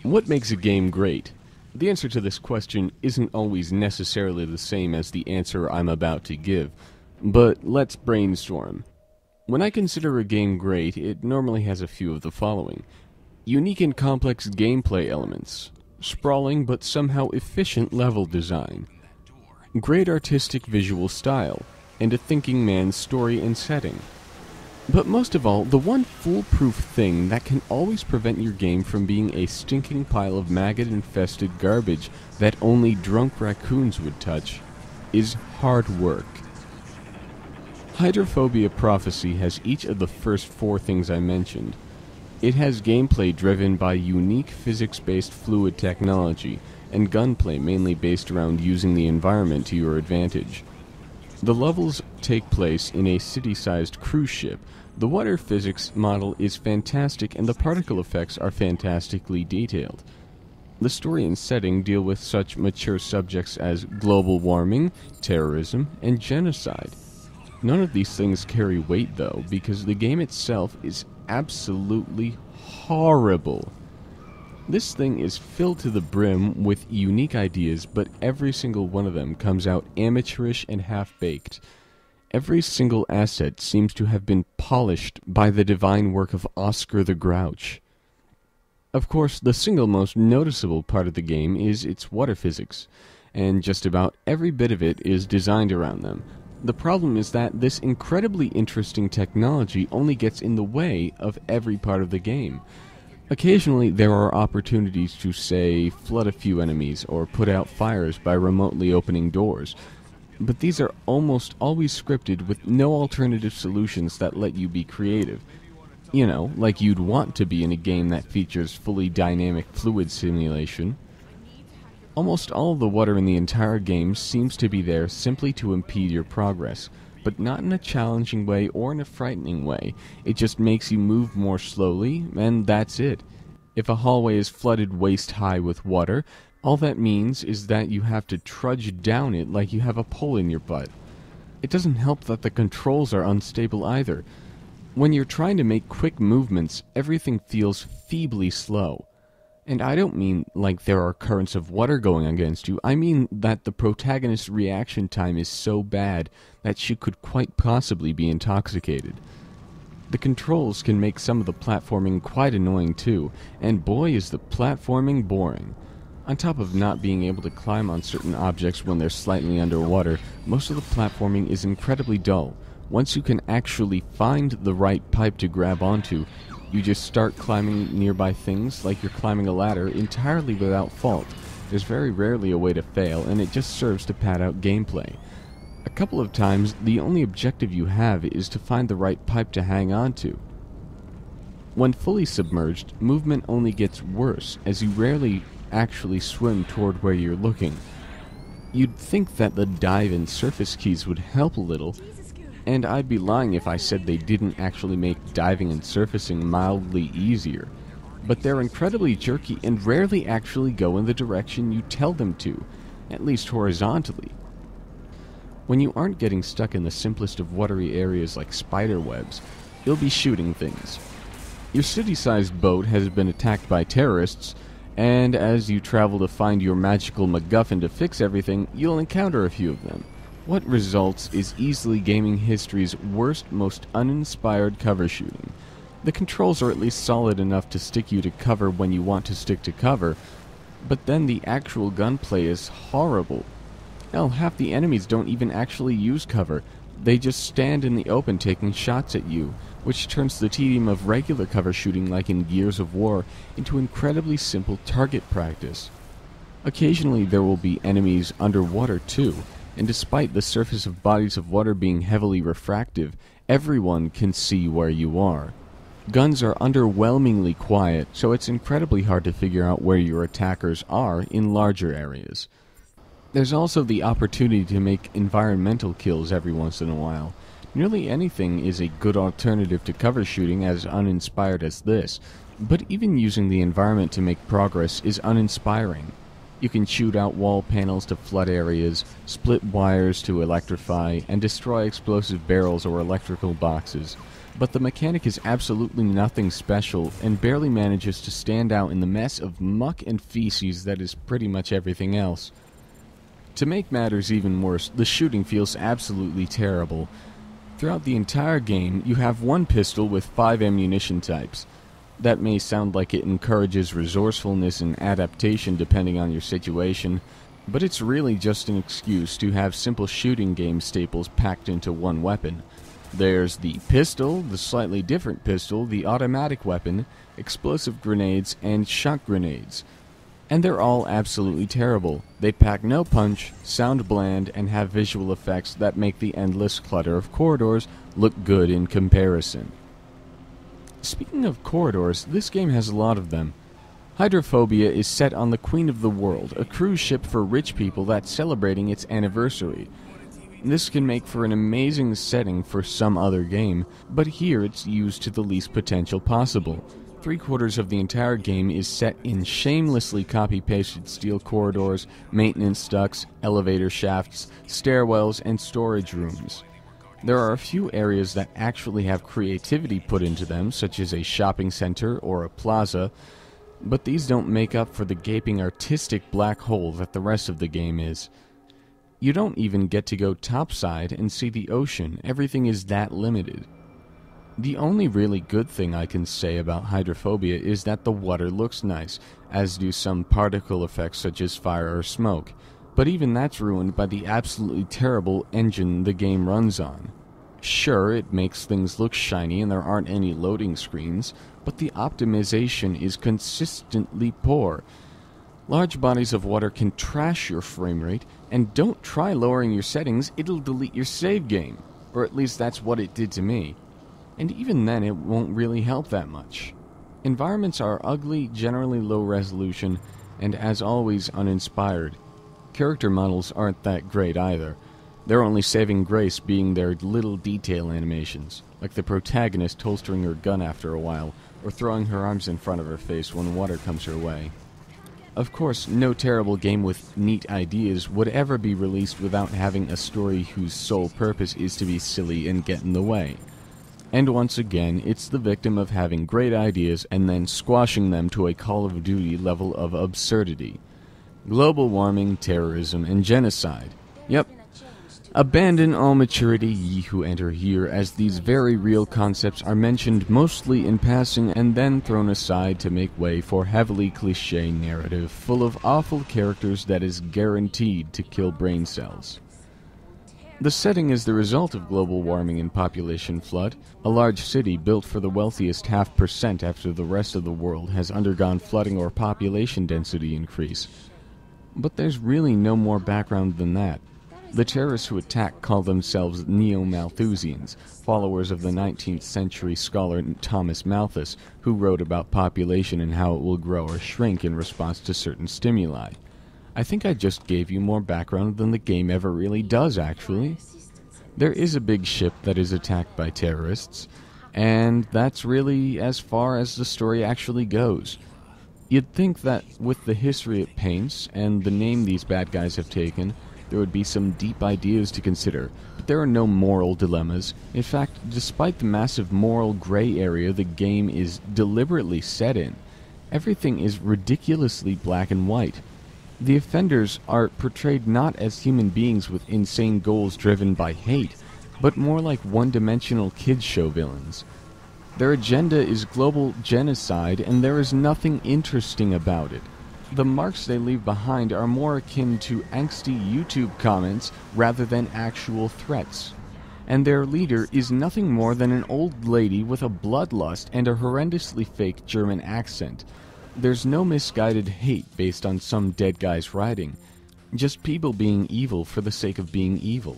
What makes a game great? The answer to this question isn't always necessarily the same as the answer I'm about to give, but let's brainstorm. When I consider a game great, it normally has a few of the following. Unique and complex gameplay elements, sprawling but somehow efficient level design, great artistic visual style, and a thinking man's story and setting. But most of all, the one foolproof thing that can always prevent your game from being a stinking pile of maggot-infested garbage that only drunk raccoons would touch is hard work. Hydrophobia Prophecy has each of the first four things I mentioned. It has gameplay driven by unique physics-based fluid technology, and gunplay mainly based around using the environment to your advantage. The levels take place in a city-sized cruise ship. The water physics model is fantastic and the particle effects are fantastically detailed. The story and setting deal with such mature subjects as global warming, terrorism, and genocide. None of these things carry weight though, because the game itself is absolutely horrible. This thing is filled to the brim with unique ideas, but every single one of them comes out amateurish and half-baked. Every single asset seems to have been polished by the divine work of Oscar the Grouch. Of course, the single most noticeable part of the game is its water physics, and just about every bit of it is designed around them. The problem is that this incredibly interesting technology only gets in the way of every part of the game. Occasionally, there are opportunities to, say, flood a few enemies or put out fires by remotely opening doors, but these are almost always scripted with no alternative solutions that let you be creative. You know, like you'd want to be in a game that features fully dynamic fluid simulation. Almost all of the water in the entire game seems to be there simply to impede your progress, but not in a challenging way or in a frightening way. It just makes you move more slowly, and that's it. If a hallway is flooded waist-high with water, all that means is that you have to trudge down it like you have a pole in your butt. It doesn't help that the controls are unstable either. When you're trying to make quick movements, everything feels feebly slow. And I don't mean like there are currents of water going against you. I mean that the protagonist's reaction time is so bad that she could quite possibly be intoxicated. The controls can make some of the platforming quite annoying too, and boy is the platforming boring. On top of not being able to climb on certain objects when they're slightly underwater, most of the platforming is incredibly dull. Once you can actually find the right pipe to grab onto, you just start climbing nearby things like you're climbing a ladder entirely without fault. There's very rarely a way to fail, and it just serves to pad out gameplay. A couple of times, the only objective you have is to find the right pipe to hang on to. When fully submerged, movement only gets worse, as you rarely actually swim toward where you're looking. You'd think that the dive and surface keys would help a little, and I'd be lying if I said they didn't actually make diving and surfacing mildly easier. But they're incredibly jerky and rarely actually go in the direction you tell them to, at least horizontally. When you aren't getting stuck in the simplest of watery areas like spider webs, you'll be shooting things. Your city-sized boat has been attacked by terrorists, and as you travel to find your magical MacGuffin to fix everything, you'll encounter a few of them. What results is easily gaming history's worst, most uninspired cover shooting. The controls are at least solid enough to stick you to cover when you want to stick to cover, but then the actual gunplay is horrible. Hell, half the enemies don't even actually use cover. They just stand in the open taking shots at you, which turns the tedium of regular cover shooting like in Gears of War into incredibly simple target practice. Occasionally there will be enemies underwater too, and despite the surface of bodies of water being heavily refractive, everyone can see where you are. Guns are underwhelmingly quiet, so it's incredibly hard to figure out where your attackers are in larger areas. There's also the opportunity to make environmental kills every once in a while. Nearly anything is a good alternative to cover shooting as uninspired as this, but even using the environment to make progress is uninspiring. You can shoot out wall panels to flood areas, split wires to electrify, and destroy explosive barrels or electrical boxes. but the mechanic is absolutely nothing special and barely manages to stand out in the mess of muck and feces that is pretty much everything else. To make matters even worse, the shooting feels absolutely terrible. Throughout the entire game, you have one pistol with 5 ammunition types. That may sound like it encourages resourcefulness and adaptation depending on your situation, but it's really just an excuse to have simple shooting game staples packed into one weapon. There's the pistol, the slightly different pistol, the automatic weapon, explosive grenades, and shock grenades. And they're all absolutely terrible. They pack no punch, sound bland, and have visual effects that make the endless clutter of corridors look good in comparison. Speaking of corridors, this game has a lot of them. Hydrophobia is set on the Queen of the World, a cruise ship for rich people that's celebrating its anniversary. This can make for an amazing setting for some other game, but here it's used to the least potential possible. 3/4 of the entire game is set in shamelessly copy-pasted steel corridors, maintenance ducts, elevator shafts, stairwells, and storage rooms. There are a few areas that actually have creativity put into them, such as a shopping center or a plaza, but these don't make up for the gaping artistic black hole that the rest of the game is. You don't even get to go topside and see the ocean. Everything is that limited. The only really good thing I can say about Hydrophobia is that the water looks nice, as do some particle effects such as fire or smoke, but even that's ruined by the absolutely terrible engine the game runs on. Sure, it makes things look shiny and there aren't any loading screens, but the optimization is consistently poor. Large bodies of water can trash your frame rate, and don't try lowering your settings, it'll delete your save game. Or at least that's what it did to me. And even then it won't really help that much. Environments are ugly, generally low resolution, and as always uninspired. Character models aren't that great either. Their only saving grace being their little detail animations, like the protagonist holstering her gun after a while, or throwing her arms in front of her face when water comes her way. Of course, no terrible game with neat ideas would ever be released without having a story whose sole purpose is to be silly and get in the way. And once again, it's the victim of having great ideas and then squashing them to a Call of Duty level of absurdity. Global warming, terrorism, and genocide. Yep. Abandon all maturity, ye who enter here, as these very real concepts are mentioned mostly in passing and then thrown aside to make way for heavily cliché narrative full of awful characters that is guaranteed to kill brain cells. The setting is the result of global warming and population flood, a large city built for the wealthiest 0.5% after the rest of the world has undergone flooding or population density increase. But there's really no more background than that. The terrorists who attack call themselves Neo-Malthusians, followers of the 19th century scholar Thomas Malthus, who wrote about population and how it will grow or shrink in response to certain stimuli. I think I just gave you more background than the game ever really does, actually. There is a big ship that is attacked by terrorists, and that's really as far as the story actually goes. You'd think that with the history it paints, and the name these bad guys have taken, there would be some deep ideas to consider, but there are no moral dilemmas. In fact, despite the massive moral gray area the game is deliberately set in, everything is ridiculously black and white. The offenders are portrayed not as human beings with insane goals driven by hate, but more like one-dimensional kids' show villains. Their agenda is global genocide, and there is nothing interesting about it. The marks they leave behind are more akin to angsty YouTube comments rather than actual threats. And their leader is nothing more than an old lady with a bloodlust and a horrendously fake German accent. There's no misguided hate based on some dead guy's writing, just people being evil for the sake of being evil.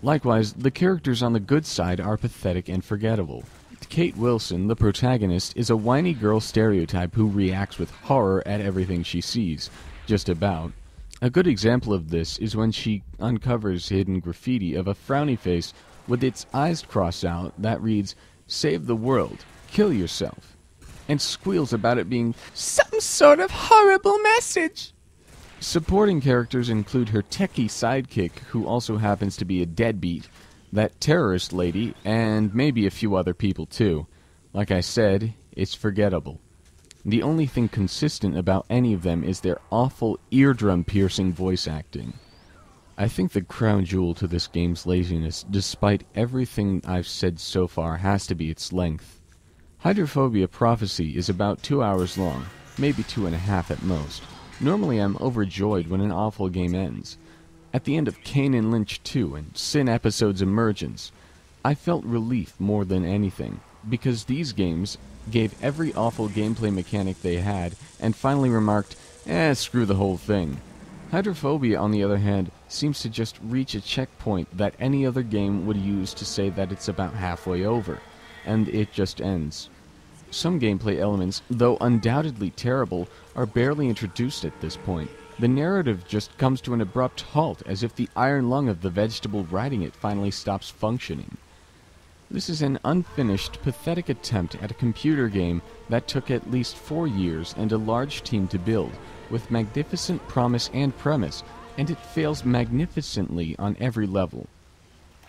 Likewise, the characters on the good side are pathetic and forgettable. Kate Wilson, the protagonist, is a whiny girl stereotype who reacts with horror at everything she sees, just about. A good example of this is when she uncovers hidden graffiti of a frowny face with its eyes crossed out that reads, "Save the world, kill yourself," and squeals about it being some sort of horrible message. Supporting characters include her techie sidekick, who also happens to be a deadbeat, that terrorist lady, and maybe a few other people too. Like I said, it's forgettable. The only thing consistent about any of them is their awful, eardrum-piercing voice acting. I think the crown jewel to this game's laziness, despite everything I've said so far, has to be its length. Hydrophobia Prophecy is about 2 hours long, maybe 2.5 at most. Normally I'm overjoyed when an awful game ends. At the end of Kane and Lynch 2 and Sin Episode's Emergence, I felt relief more than anything, because these games gave every awful gameplay mechanic they had, and finally remarked, screw the whole thing. Hydrophobia, on the other hand, seems to just reach a checkpoint that any other game would use to say that it's about halfway over, and it just ends. Some gameplay elements, though undoubtedly terrible, are barely introduced at this point. The narrative just comes to an abrupt halt, as if the iron lung of the vegetable riding it finally stops functioning. This is an unfinished, pathetic attempt at a computer game that took at least 4 years and a large team to build, with magnificent promise and premise, and it fails magnificently on every level.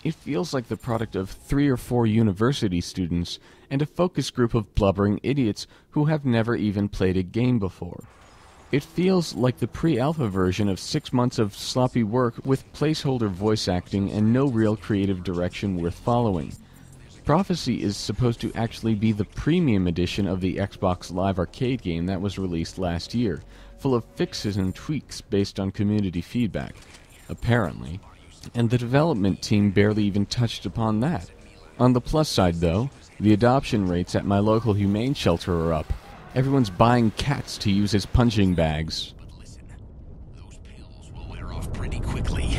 It feels like the product of 3 or 4 university students and a focus group of blubbering idiots who have never even played a game before. It feels like the pre-alpha version of 6 months of sloppy work with placeholder voice acting and no real creative direction worth following. Prophecy is supposed to actually be the premium edition of the Xbox Live Arcade game that was released last year, full of fixes and tweaks based on community feedback, apparently, and the development team barely even touched upon that. On the plus side, though, the adoption rates at my local humane shelter are up. Everyone's buying cats to use as punching bags. But listen, those pills will wear off pretty quickly.